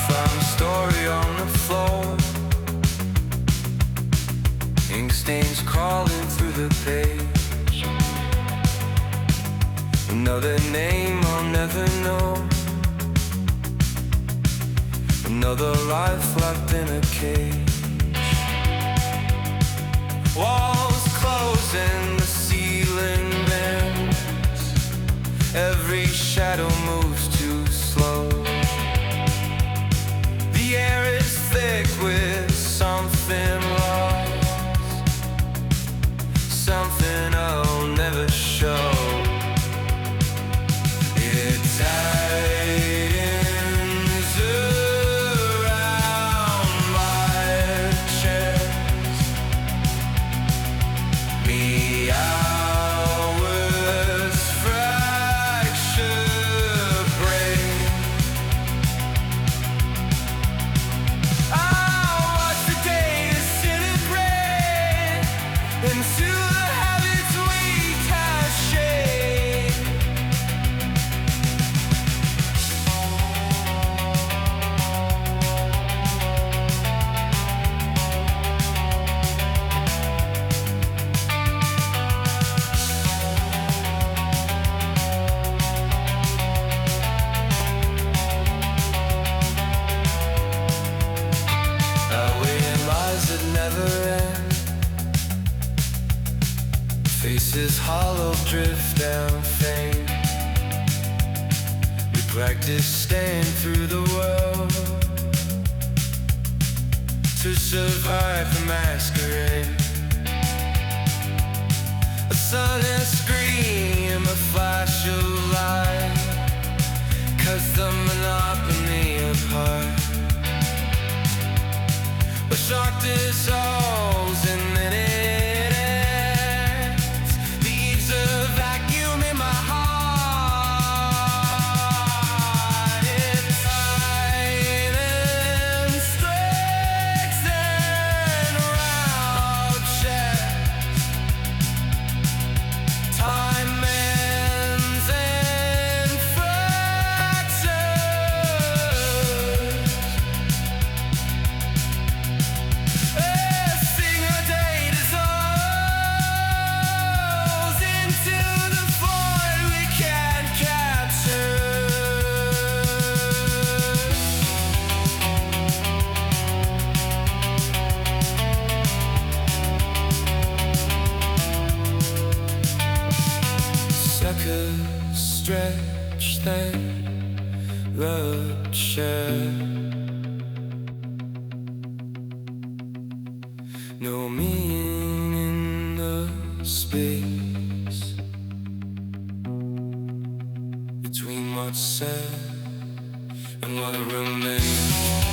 found a story on the floor, ink stains crawling through the page. Another name I'll never know, another life locked in a cage. Walls closing, the ceiling bends, every shadow moves too slow. The air is thick with something lost, something I'll never show. It tightens around my chest, me hours fracture break. I'll watch the day disintegrate into the habits we cascade. Outweighing lies that never end, faces hollow, drift and faint. We practice staying through the world to survive the masquerade. A sudden scream, a flash of light, cuts the monotony apart. A shark dissolves and then it ends, leaves a vacuum in my heart. It's silence strikes and round chest, time ends and fractures. A single day dissolves into the void we can't capture. Suckers stretch, then rupture. No meaning in the space between what's said and what remains.